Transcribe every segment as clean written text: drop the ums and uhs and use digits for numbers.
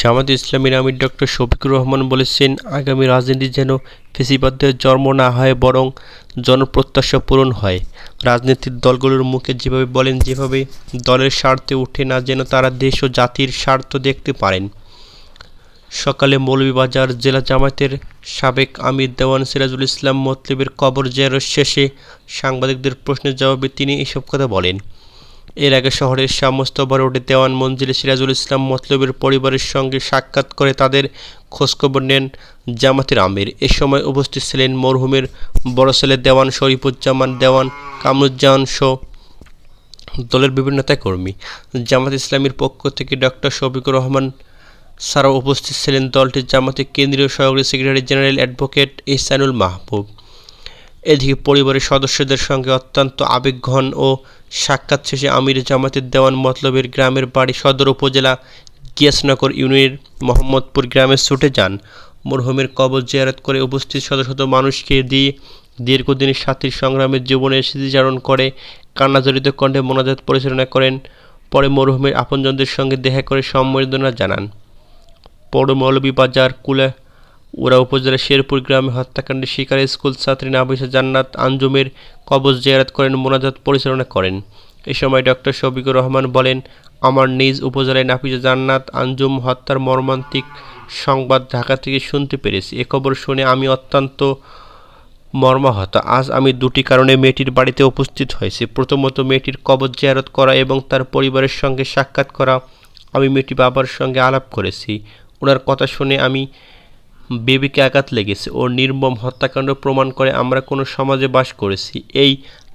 জামায়াতে ইসলামীর আমির ডক্টর শফিকুর রহমান বলেছেন, আগামী রাজনীতি যেন ফ্যাসিবাদের জন্ম না হয় বরং জনপ্রত্যাশা পূরণ হয়। রাজনৈতিক দলগুলোর মুখে যেভাবে বলেন, যেভাবে দলের স্বার্থে ওঠে না, যেন তারা দেশ ও জাতির স্বার্থ দেখতে পারেন। সকালে মৌলভীবাজার জেলা জামায়াতের সাবেক আমির দেওয়ান সিরাজুল ইসলাম মতলবের কবর জিয়ারত শেষে সাংবাদিকদের প্রশ্নের জবাবে তিনি এসব কথা বলেন। এর আগে শহরের শামস্তবা রোডে দেওয়ান মঞ্জিলে সিরাজুল ইসলাম মতলবের পরিবারের সঙ্গে সাক্ষাৎ করে তাদের খোঁজখবর নেন জামায়াতের আমির। এ সময় উপস্থিত ছিলেন মরহুমের বড় ছেলে দেওয়ান শরীফুজ্জামান, দেওয়ান কামরুজ্জামান সহ দলের বিভিন্ন নেতাকর্মী। জামায়াত ইসলামীর পক্ষ থেকে ডক্টর শফিকুর রহমান ছাড়াও উপস্থিত ছিলেন দলটির জামায়াতের কেন্দ্রীয় সহকারী সেক্রেটারি জেনারেল অ্যাডভোকেট এহসানুল মাহবুব। এদিকে পরিবারের সদস্যদের সঙ্গে অত্যন্ত আবেগঘন ও সাক্ষাৎ শেষে আমির জামায়াতের দেওয়ান মতলবের গ্রামের বাড়ি সদর উপজেলা গিয়াসনগর ইউনিয়নের মোহাম্মদপুর গ্রামে ছুটে যান। মরহুমের কবর জিয়ারত করে উপস্থিত শত শত মানুষকে দিয়ে দীর্ঘদিনের সাথীর সংগ্রামের জীবনের স্মৃতিচারণ করে কান্নাজড়িত কণ্ঠে মোনাজাত পরিচালনা করেন। পরে মরহুমের আপনজনদের সঙ্গে দেখা করে সম্বর্ধনা জানান। পৌর মৌলভীবাজার কুলাউড়া উপজেলার শেরপুর গ্রামে হত্যাকাণ্ডের শিকার স্কুল ছাত্রী নাফিসা জান্নাত আঞ্জুমের কবর জিয়ারত করেন, মোনাজাত পরিচালনা করেন। এ সময় ডক্টর শফিকুর রহমান বলেন, আমার নিজ উপজেলায় নাফিসা জান্নাত আঞ্জুম হত্যার মর্মান্তিক সংবাদ ঢাকা থেকে শুনতে পেরেছি। এ খবর শুনে আমি অত্যন্ত মর্মাহত। আজ আমি দুটি কারণে মেয়েটির বাড়িতে উপস্থিত হয়েছি। প্রথমত, মেয়েটির কবর জিয়ারত করা এবং তার পরিবারের সঙ্গে সাক্ষাৎ করা। আমি মেয়েটির বাবার সঙ্গে আলাপ করেছি। ওনার কথা শুনে আমি বেবিকে আঘাত লেগেছে। ওর নির্মম হত্যাকাণ্ড প্রমাণ করে আমরা কোনো সমাজে বাস করেছি। এই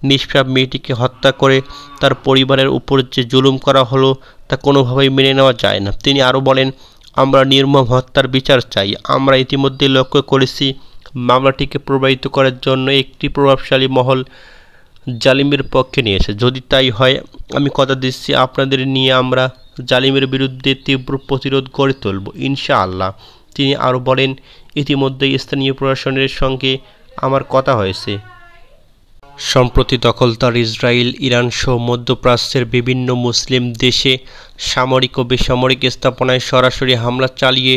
নিষ্পাপ মেয়েটিকে হত্যা করে তার পরিবারের উপর যে জুলুম করা হলো তা কোনোভাবেই মেনে নেওয়া যায় না। তিনি আরও বলেন, আমরা নির্মম হত্যার বিচার চাই। আমরা ইতিমধ্যে লক্ষ্য করেছি মামলাটিকে প্রবাহিত করার জন্য একটি প্রভাবশালী মহল জালিমের পক্ষে নিয়েছে। যদি তাই হয়, আমি কথা দিচ্ছি আপনাদের নিয়ে আমরা জালিমের বিরুদ্ধে তীব্র প্রতিরোধ গড়ে তুলব ইনশাআল্লাহ। তিনি আরও বলেন, ইতিমধ্যেই স্থানীয় প্রশাসনের সঙ্গে আমার কথা হয়েছে। সম্প্রতি দখলদার ইসরায়েল, ইরানসহ মধ্যপ্রাচ্যের বিভিন্ন মুসলিম দেশে সামরিক ও বেসামরিক স্থাপনায় সরাসরি হামলা চালিয়ে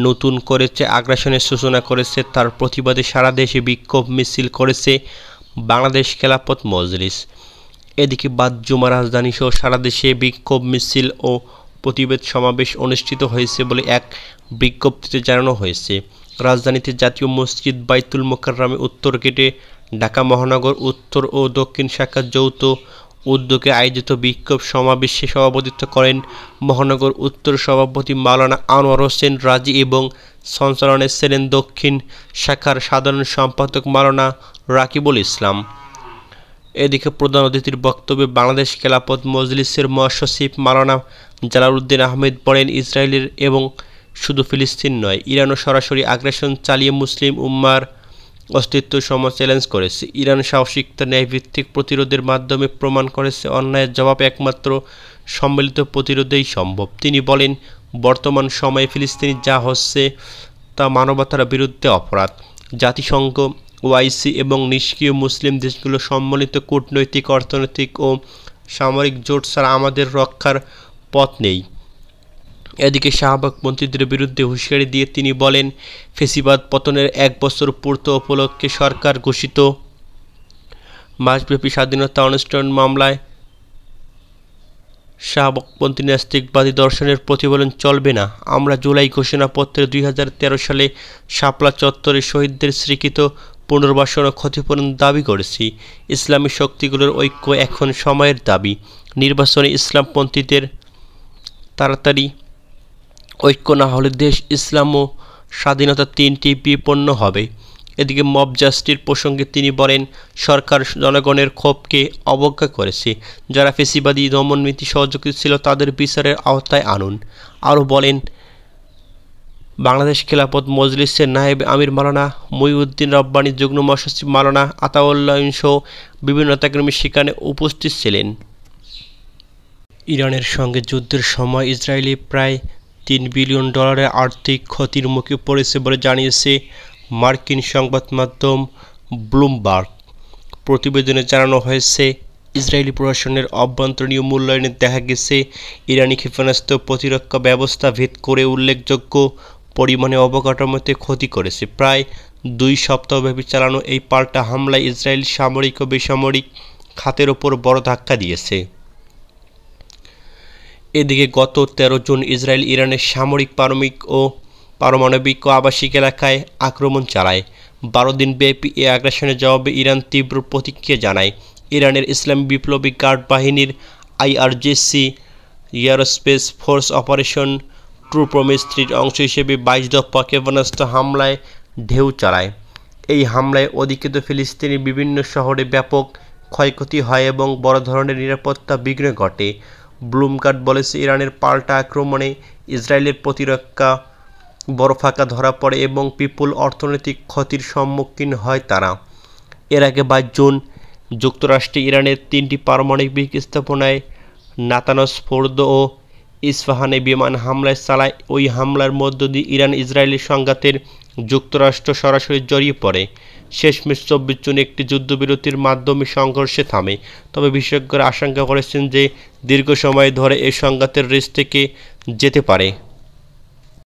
নতুন করেছে আগ্রাসনের সূচনা করেছে। তার প্রতিবাদে সারা দেশে বিক্ষোভ মিছিল করেছে বাংলাদেশ খেলাফত মজলিস। এদিকে বাদ জুমা রাজধানীসহ সারা দেশে বিক্ষোভ মিছিল ও প্রতিবাদ সমাবেশ অনুষ্ঠিত হয়েছে বলে এক বিজ্ঞপ্তিতে জানানো হয়েছে। রাজধানীতে জাতীয় মসজিদ বাইতুল মোকাররমে উত্তর গেটে ঢাকা মহানগর উত্তর ও দক্ষিণ শাখার যৌথ উদ্যোগে আয়োজিত বিক্ষোভ সমাবেশে সভাপতিত্ব করেন মহানগর উত্তর সভাপতি মাওলানা আনোয়ার হোসেন রাজি এবং সঞ্চালনে ছিলেন দক্ষিণ শাখার সাধারণ সম্পাদক মাওলানা রাকিবুল ইসলাম। এদিকে প্রধান অতিথির বক্তব্যে বাংলাদেশ খেলাফত মজলিসের মহাসচিব মাওলানা জালালউদ্দিন আহমেদ বলেন, ইসরায়েলের এবং শুধু ফিলিস্তিন নয়, ইরানও সরাসরি আগ্রাসন চালিয়ে মুসলিম উম্মার অস্তিত্ব সম চ্যালেঞ্জ করেছে। ইরান সাহসিকতা, ন্যায়ভিত্তিক প্রতিরোধের মাধ্যমে প্রমাণ করেছে অন্যায়ের জবাব একমাত্র সম্মিলিত প্রতিরোধেই সম্ভব। তিনি বলেন, বর্তমান সময়ে ফিলিস্তিনি যা হচ্ছে তা মানবতার বিরুদ্ধে অপরাধ। জাতিসংঘ, ওআইসি এবং নিষ্ক্রিয় মুসলিম দেশগুলো সম্মিলিত কূটনৈতিক, অর্থনৈতিক ও সামরিক জোট ছাড়া আমাদের রক্ষার পথ নেই। এদিকে শাহবাগপন্থীদের বিরুদ্ধে হুঁশিয়ারি দিয়ে তিনি বলেন, ফ্যাসিবাদ পতনের ১ বছর পূর্তি উপলক্ষে সরকার ঘোষিত মাসব্যাপী স্বাধীনতা অনুষ্ঠান মামলায় শাহবাগপন্থী নাস্তিকবাদী দর্শনের প্রতিফলন চলবে না। আমরা জুলাই ঘোষণাপত্রে ২০১৩ সালে শাপলা চত্বরে শহীদদের স্বীকৃত পুনর্বাসন ও ক্ষতিপূরণ দাবি করেছি। ইসলামী শক্তিগুলোর ঐক্য এখন সময়ের দাবি। নির্বাচনে ইসলামপন্থীদের তাড়াতাড়ি ঐক্য না হলে দেশ, ইসলাম ও স্বাধীনতা তিনটি বিপন্ন হবে। এদিকে মব জাস্টিস প্রসঙ্গে তিনি বলেন, সরকার জনগণের ক্ষোভকে অবজ্ঞা করেছে। যারা ফ্যাসিবাদী দমননীতি সহযোগী ছিল তাদের বিচারের আওতায় আনুন। আরও বলেন, বাংলাদেশ খেলাফত মজলিসের নায়েব আমির মাওলানা মুঈনুদ্দিন রব্বানী, যুগ্ম মহাসচিব মাওলানা আতাউল্লাহ সহ বিভিন্ন নেতাকর্মী সেখানে উপস্থিত ছিলেন। ইরানের সঙ্গে যুদ্ধের সময় ইসরায়েলি প্রায় $3 বিলিয়ন আর্থিক ক্ষতির মুখে পড়েছে বলে জানিয়েছে মার্কিন সংবাদ মাধ্যম ব্লুমবার্গ। প্রতিবেদনে জানানো হয়েছে, ইসরায়েলি প্রশাসনের অভ্যন্তরীণ মূল্যায়নে দেখা গেছে ইরানি ক্ষেপণাস্ত্র প্রতিরক্ষা ব্যবস্থা ভেদ করে উল্লেখযোগ্য পরিমাণে অবকাঠামোতে ক্ষতি করেছে। প্রায় 2 সপ্তাহব্যাপী চালানো এই পাল্টা হামলায় ইসরায়েল সামরিক ও বেসামরিক খাতের ওপর বড় ধাক্কা দিয়েছে। এদিকে গত 13 জুন ইসরায়েল ইরানের সামরিক পারমাণবিক ও আবাসিক এলাকায় আক্রমণ চালায়। 12 দিনব্যাপী এই আগ্রাসনের জবাবে ইরান তীব্র প্রতিক্রিয়া জানায়। ইরানের ইসলামী বিপ্লবী গার্ড বাহিনীর IRGC airspace force operation true promise 3 অংশ হিসেবে 22 দফা ক্ষেপণাস্ত্র হামলায় ঢেউ চালায়। এই হামলায় অধিকৃত ফিলিস্তিনি বিভিন্ন শহরে ব্যাপক ক্ষয়ক্ষতি হয় এবং বড় ধরনের নিরাপত্তা বিঘ্ন ঘটে। ব্লুমবার্গ বলেছে, ইরানের পাল্টা আক্রমণে ইসরায়েলের প্রতিরক্ষা বড় ফাঁকা ধরা পড়ে এবং বিপুল অর্থনৈতিক ক্ষতির সম্মুখীন হয় তারা। এর আগে 22 জুন যুক্তরাষ্ট্রে ইরানের 3টি পারমাণবিক স্থাপনায় নাতানজ, ফোর্দো ও ইস্পাহানে বিমান হামলায় চালায়। ওই হামলার মধ্য দিয়ে ইরান ইসরায়েলি সংঘাতের যুক্তরাষ্ট্র সরাসরি জড়িয়ে পড়ে। শেষমেশ 24 জুন একটি যুদ্ধবিরতির মাধ্যমে সংঘর্ষে থামে। তবে বিশেষজ্ঞরা আশঙ্কা করেছেন যে দীর্ঘ সময় ধরে এই সংঘাতের রেশ থেকে যেতে পারে।